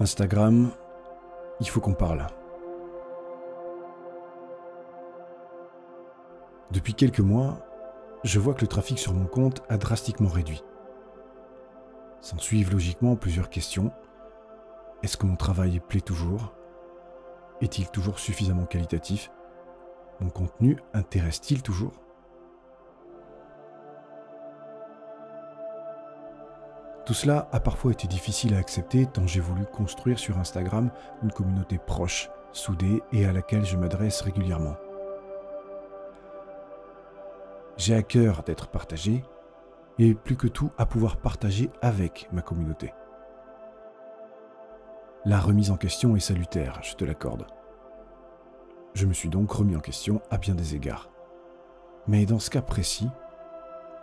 Instagram, il faut qu'on parle. Depuis quelques mois, je vois que le trafic sur mon compte a drastiquement réduit. S'en suivent logiquement plusieurs questions. Est-ce que mon travail plaît toujours? Est-il toujours suffisamment qualitatif? Mon contenu intéresse-t-il toujours? Tout cela a parfois été difficile à accepter tant j'ai voulu construire sur Instagram une communauté proche, soudée et à laquelle je m'adresse régulièrement. J'ai à cœur d'être partagé et plus que tout à pouvoir partager avec ma communauté. La remise en question est salutaire, je te l'accorde. Je me suis donc remis en question à bien des égards. Mais dans ce cas précis,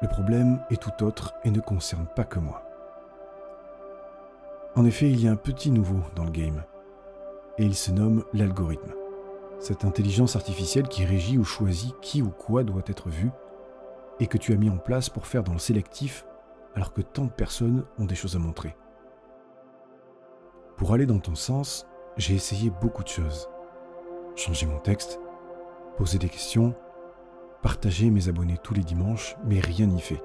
le problème est tout autre et ne concerne pas que moi. En effet, il y a un petit nouveau dans le game, et il se nomme l'algorithme. Cette intelligence artificielle qui régit ou choisit qui ou quoi doit être vu, et que tu as mis en place pour faire dans le sélectif, alors que tant de personnes ont des choses à montrer. Pour aller dans ton sens, j'ai essayé beaucoup de choses. Changer mon texte, poser des questions, partager mes abonnés tous les dimanches, mais rien n'y fait.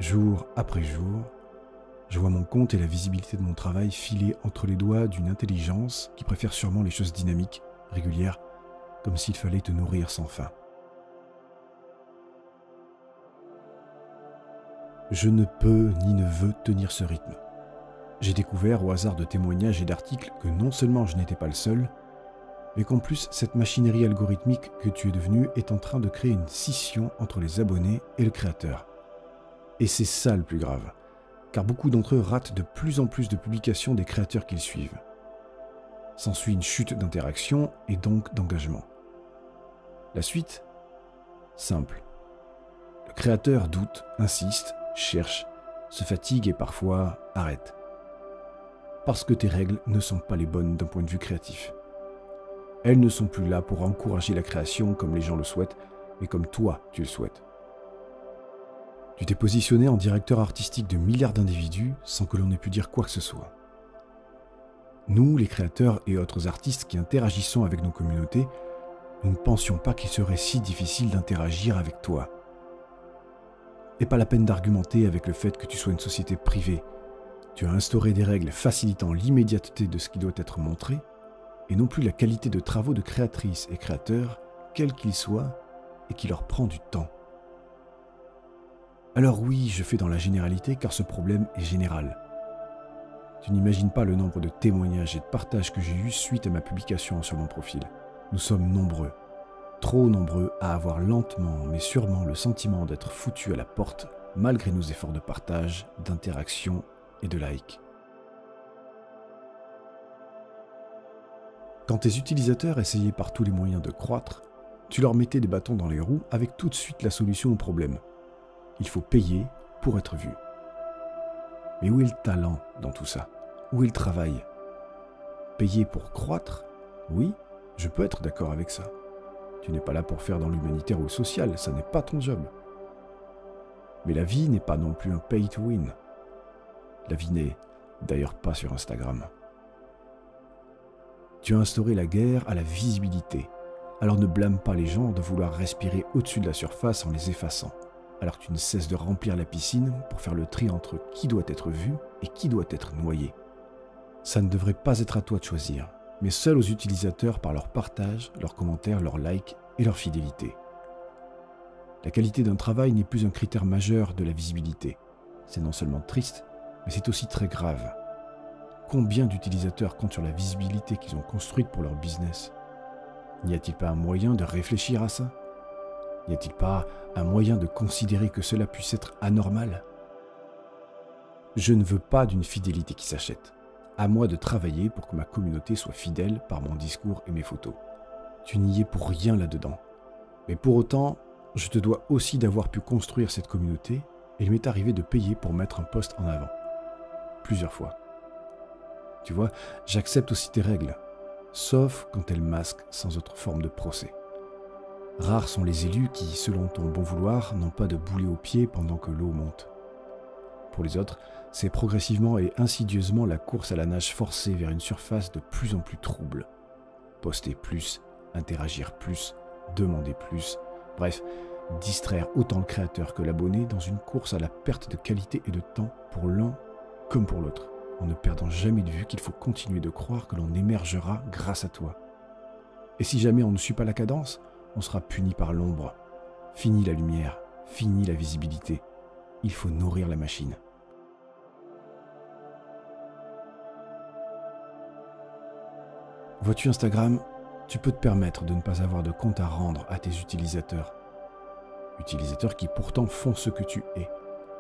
Jour après jour, je vois mon compte et la visibilité de mon travail filer entre les doigts d'une intelligence qui préfère sûrement les choses dynamiques, régulières, comme s'il fallait te nourrir sans fin. Je ne peux ni ne veux tenir ce rythme. J'ai découvert au hasard de témoignages et d'articles que non seulement je n'étais pas le seul, mais qu'en plus cette machinerie algorithmique que tu es devenu est en train de créer une scission entre les abonnés et le créateur. Et c'est ça le plus grave, car beaucoup d'entre eux ratent de plus en plus de publications des créateurs qu'ils suivent. S'ensuit une chute d'interaction et donc d'engagement. La suite? Simple. Le créateur doute, insiste, cherche, se fatigue et parfois arrête. Parce que tes règles ne sont pas les bonnes d'un point de vue créatif. Elles ne sont plus là pour encourager la création comme les gens le souhaitent, mais comme toi tu le souhaites. Tu t'es positionné en directeur artistique de milliards d'individus sans que l'on ait pu dire quoi que ce soit. Nous, les créateurs et autres artistes qui interagissons avec nos communautés, nous ne pensions pas qu'il serait si difficile d'interagir avec toi. Et pas la peine d'argumenter avec le fait que tu sois une société privée. Tu as instauré des règles facilitant l'immédiateté de ce qui doit être montré, et non plus la qualité de travaux de créatrices et créateurs, quels qu'ils soient, et qui leur prend du temps. Alors oui, je fais dans la généralité car ce problème est général. Tu n'imagines pas le nombre de témoignages et de partages que j'ai eus suite à ma publication sur mon profil. Nous sommes nombreux, trop nombreux à avoir lentement mais sûrement le sentiment d'être foutus à la porte malgré nos efforts de partage, d'interaction et de like. Quand tes utilisateurs essayaient par tous les moyens de croître, tu leur mettais des bâtons dans les roues avec tout de suite la solution au problème. Il faut payer pour être vu. Mais où est le talent dans tout ça? Où est le travail? Payer pour croître? Oui, je peux être d'accord avec ça. Tu n'es pas là pour faire dans l'humanitaire ou le social, ça n'est pas ton job. Mais la vie n'est pas non plus un pay to win. La vie n'est d'ailleurs pas sur Instagram. Tu as instauré la guerre à la visibilité, alors ne blâme pas les gens de vouloir respirer au-dessus de la surface en les effaçant. Alors tu ne cesses de remplir la piscine pour faire le tri entre qui doit être vu et qui doit être noyé. Ça ne devrait pas être à toi de choisir, mais seul aux utilisateurs par leur partage, leurs commentaires, leurs likes et leur fidélité. La qualité d'un travail n'est plus un critère majeur de la visibilité. C'est non seulement triste, mais c'est aussi très grave. Combien d'utilisateurs comptent sur la visibilité qu'ils ont construite pour leur business? N'y a-t-il pas un moyen de réfléchir à ça? N'y a-t-il pas un moyen de considérer que cela puisse être anormal? Je ne veux pas d'une fidélité qui s'achète. À moi de travailler pour que ma communauté soit fidèle par mon discours et mes photos. Tu n'y es pour rien là-dedans. Mais pour autant, je te dois aussi d'avoir pu construire cette communauté et il m'est arrivé de payer pour mettre un post en avant. Plusieurs fois. Tu vois, j'accepte aussi tes règles, sauf quand elles masquent sans autre forme de procès. Rares sont les élus qui, selon ton bon vouloir, n'ont pas de boulet au pied pendant que l'eau monte. Pour les autres, c'est progressivement et insidieusement la course à la nage forcée vers une surface de plus en plus trouble. Poster plus, interagir plus, demander plus, bref, distraire autant le créateur que l'abonné dans une course à la perte de qualité et de temps pour l'un comme pour l'autre, en ne perdant jamais de vue qu'il faut continuer de croire que l'on émergera grâce à toi. Et si jamais on ne suit pas la cadence, on sera puni par l'ombre. Fini la lumière, fini la visibilité. Il faut nourrir la machine. Vois-tu Instagram, tu peux te permettre de ne pas avoir de compte à rendre à tes utilisateurs. Utilisateurs qui pourtant font ce que tu es.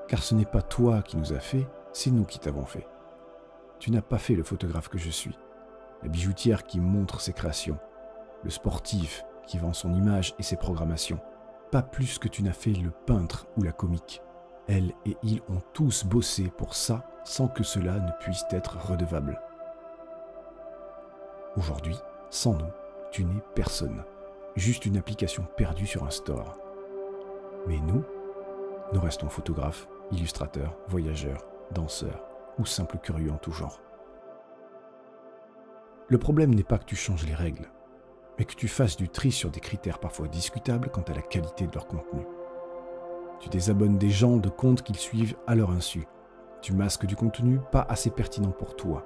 Car ce n'est pas toi qui nous as fait, c'est nous qui t'avons fait. Tu n'as pas fait le photographe que je suis, la bijoutière qui montre ses créations, le sportif qui vend son image et ses programmations. Pas plus que tu n'as fait le peintre ou la comique. Elle et il ont tous bossé pour ça sans que cela ne puisse être redevable. Aujourd'hui, sans nous, tu n'es personne, juste une application perdue sur un store. Mais nous restons photographes, illustrateurs, voyageurs, danseurs ou simples curieux en tout genre. Le problème n'est pas que tu changes les règles, mais que tu fasses du tri sur des critères parfois discutables quant à la qualité de leur contenu. Tu désabonnes des gens de comptes qu'ils suivent à leur insu. Tu masques du contenu pas assez pertinent pour toi.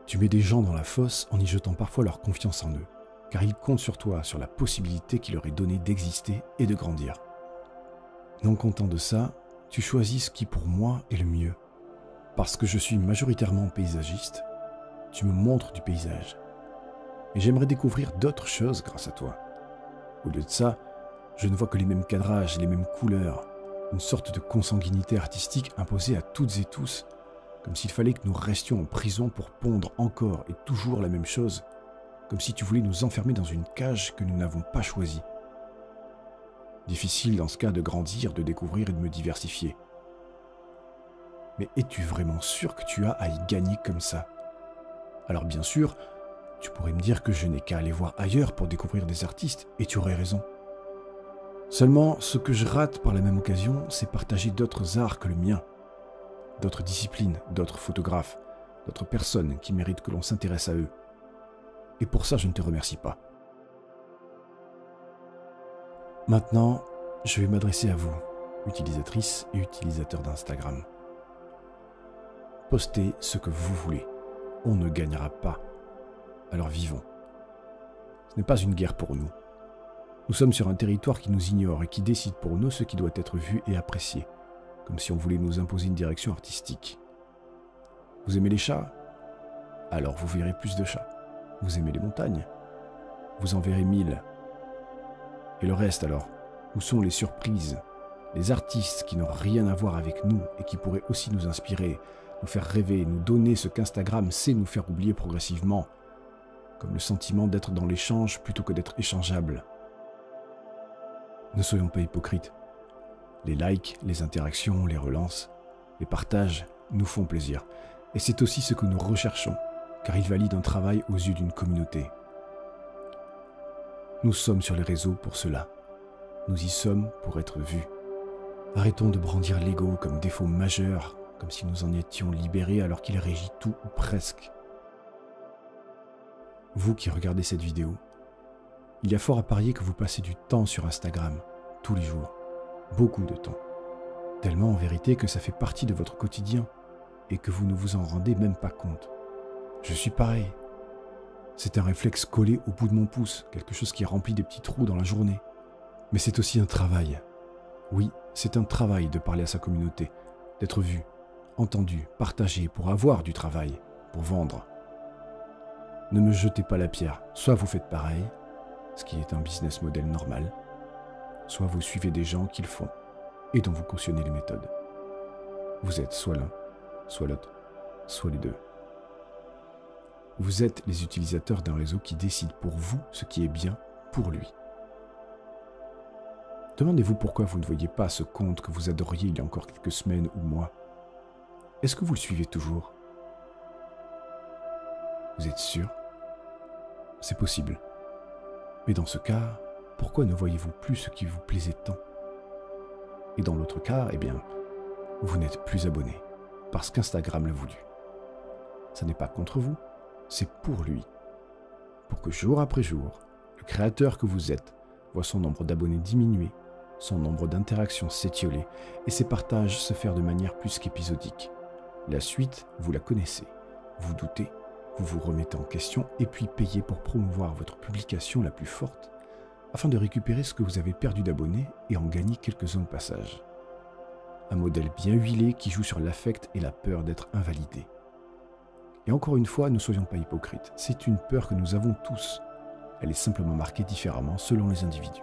Tu mets des gens dans la fosse en y jetant parfois leur confiance en eux, car ils comptent sur toi, sur la possibilité qui leur est donnée d'exister et de grandir. Non content de ça, tu choisis ce qui pour moi est le mieux. Parce que je suis majoritairement paysagiste, tu me montres du paysage. Et j'aimerais découvrir d'autres choses grâce à toi. Au lieu de ça, je ne vois que les mêmes cadrages, les mêmes couleurs, une sorte de consanguinité artistique imposée à toutes et tous, comme s'il fallait que nous restions en prison pour pondre encore et toujours la même chose, comme si tu voulais nous enfermer dans une cage que nous n'avons pas choisie. Difficile dans ce cas de grandir, de découvrir et de me diversifier. Mais es-tu vraiment sûr que tu as à y gagner comme ça? Alors bien sûr, tu pourrais me dire que je n'ai qu'à aller voir ailleurs pour découvrir des artistes, et tu aurais raison. Seulement, ce que je rate par la même occasion, c'est partager d'autres arts que le mien, d'autres disciplines, d'autres photographes, d'autres personnes qui méritent que l'on s'intéresse à eux. Et pour ça, je ne te remercie pas. Maintenant, je vais m'adresser à vous, utilisatrices et utilisateurs d'Instagram. Postez ce que vous voulez. On ne gagnera pas. Alors vivons. Ce n'est pas une guerre pour nous. Nous sommes sur un territoire qui nous ignore et qui décide pour nous ce qui doit être vu et apprécié, comme si on voulait nous imposer une direction artistique. Vous aimez les chats? Alors vous verrez plus de chats. Vous aimez les montagnes? Vous en verrez 1000. Et le reste alors? Où sont les surprises? Les artistes qui n'ont rien à voir avec nous et qui pourraient aussi nous inspirer, nous faire rêver, nous donner ce qu'Instagram sait nous faire oublier progressivement, comme le sentiment d'être dans l'échange plutôt que d'être échangeable. Ne soyons pas hypocrites. Les likes, les interactions, les relances, les partages nous font plaisir. Et c'est aussi ce que nous recherchons, car ils valident un travail aux yeux d'une communauté. Nous sommes sur les réseaux pour cela. Nous y sommes pour être vus. Arrêtons de brandir l'ego comme défaut majeur, comme si nous en étions libérés alors qu'il régit tout ou presque. Vous qui regardez cette vidéo, il y a fort à parier que vous passez du temps sur Instagram, tous les jours, beaucoup de temps. Tellement en vérité que ça fait partie de votre quotidien et que vous ne vous en rendez même pas compte. Je suis pareil. C'est un réflexe collé au bout de mon pouce, quelque chose qui remplit des petits trous dans la journée. Mais c'est aussi un travail. Oui, c'est un travail de parler à sa communauté, d'être vu, entendu, partagé pour avoir du travail, pour vendre. Ne me jetez pas la pierre, soit vous faites pareil, ce qui est un business model normal, soit vous suivez des gens qui le font et dont vous cautionnez les méthodes. Vous êtes soit l'un, soit l'autre, soit les deux. Vous êtes les utilisateurs d'un réseau qui décide pour vous ce qui est bien pour lui. Demandez-vous pourquoi vous ne voyez pas ce compte que vous adoriez il y a encore quelques semaines ou mois. Est-ce que vous le suivez toujours? Vous êtes sûr? C'est possible. Mais dans ce cas, pourquoi ne voyez-vous plus ce qui vous plaisait tant? Et dans l'autre cas, eh bien, vous n'êtes plus abonné, parce qu'Instagram l'a voulu. Ça n'est pas contre vous, c'est pour lui. Pour que jour après jour, le créateur que vous êtes voit son nombre d'abonnés diminuer, son nombre d'interactions s'étioler et ses partages se faire de manière plus qu'épisodique. La suite, vous la connaissez. Vous doutez, vous vous remettez en question et puis payez pour promouvoir votre publication la plus forte afin de récupérer ce que vous avez perdu d'abonnés et en gagner quelques-uns au passage. Un modèle bien huilé qui joue sur l'affect et la peur d'être invalidé. Et encore une fois, ne soyons pas hypocrites, c'est une peur que nous avons tous. Elle est simplement marquée différemment selon les individus.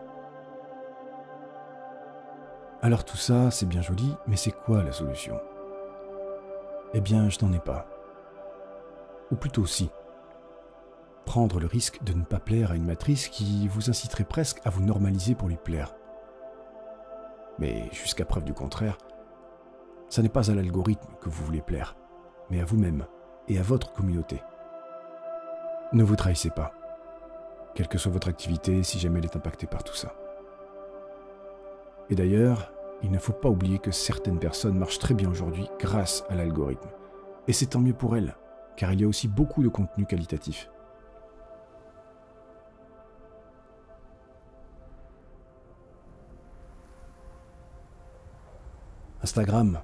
Alors tout ça, c'est bien joli, mais c'est quoi la solution? Eh bien, je n'en ai pas. Ou plutôt si. Prendre le risque de ne pas plaire à une matrice qui vous inciterait presque à vous normaliser pour lui plaire. Mais jusqu'à preuve du contraire, ça n'est pas à l'algorithme que vous voulez plaire, mais à vous-même et à votre communauté. Ne vous trahissez pas, quelle que soit votre activité, si jamais elle est impactée par tout ça. Et d'ailleurs, il ne faut pas oublier que certaines personnes marchent très bien aujourd'hui grâce à l'algorithme. Et c'est tant mieux pour elles, car il y a aussi beaucoup de contenu qualitatif. Instagram,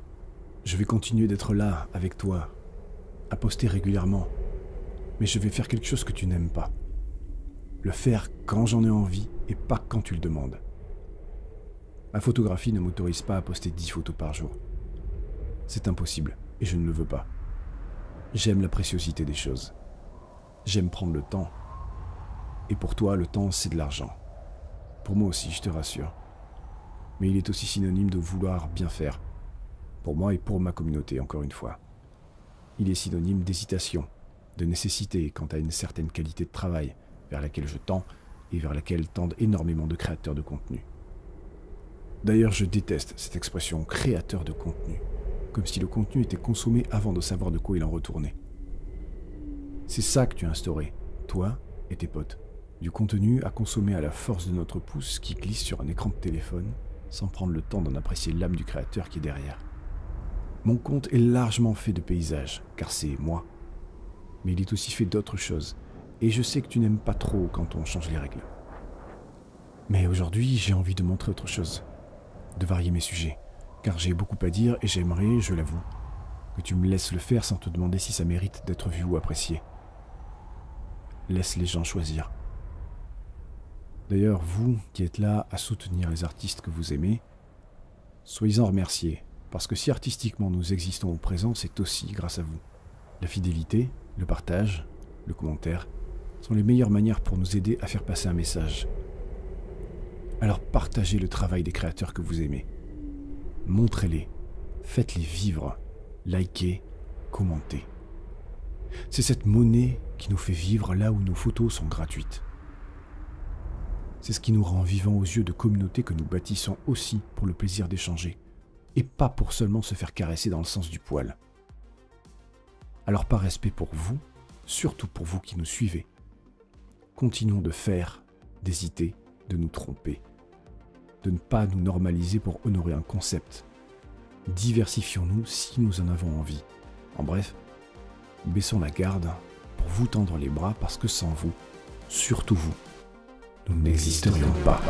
je vais continuer d'être là, avec toi, à poster régulièrement. Mais je vais faire quelque chose que tu n'aimes pas. Le faire quand j'en ai envie et pas quand tu le demandes. Ma photographie ne m'autorise pas à poster 10 photos par jour. C'est impossible et je ne le veux pas. J'aime la préciosité des choses. J'aime prendre le temps. Et pour toi, le temps, c'est de l'argent. Pour moi aussi, je te rassure. Mais il est aussi synonyme de vouloir bien faire. Pour moi et pour ma communauté, encore une fois. Il est synonyme d'hésitation, de nécessité quant à une certaine qualité de travail vers laquelle je tends et vers laquelle tendent énormément de créateurs de contenu. D'ailleurs, je déteste cette expression « créateur de contenu », comme si le contenu était consommé avant de savoir de quoi il en retournait. C'est ça que tu as instauré, toi et tes potes. Du contenu à consommer à la force de notre pouce qui glisse sur un écran de téléphone, sans prendre le temps d'en apprécier l'âme du créateur qui est derrière. Mon compte est largement fait de paysages, car c'est moi. Mais il est aussi fait d'autres choses, et je sais que tu n'aimes pas trop quand on change les règles. Mais aujourd'hui, j'ai envie de montrer autre chose, de varier mes sujets, car j'ai beaucoup à dire et j'aimerais, je l'avoue, que tu me laisses le faire sans te demander si ça mérite d'être vu ou apprécié. Laisse les gens choisir. D'ailleurs, vous qui êtes là à soutenir les artistes que vous aimez, soyez-en remerciés, parce que si artistiquement nous existons au présent, c'est aussi grâce à vous. La fidélité, le partage, le commentaire sont les meilleures manières pour nous aider à faire passer un message. Alors partagez le travail des créateurs que vous aimez. Montrez-les, faites-les vivre, likez, commentez. C'est cette monnaie qui nous fait vivre là où nos photos sont gratuites. C'est ce qui nous rend vivants aux yeux de communautés que nous bâtissons aussi pour le plaisir d'échanger, et pas pour seulement se faire caresser dans le sens du poil. Alors par respect pour vous, surtout pour vous qui nous suivez, continuons de faire, d'hésiter, de nous tromper, de ne pas nous normaliser pour honorer un concept. Diversifions-nous si nous en avons envie. En bref, baissons la garde pour vous tendre les bras parce que sans vous, surtout vous, nous n'existerions pas.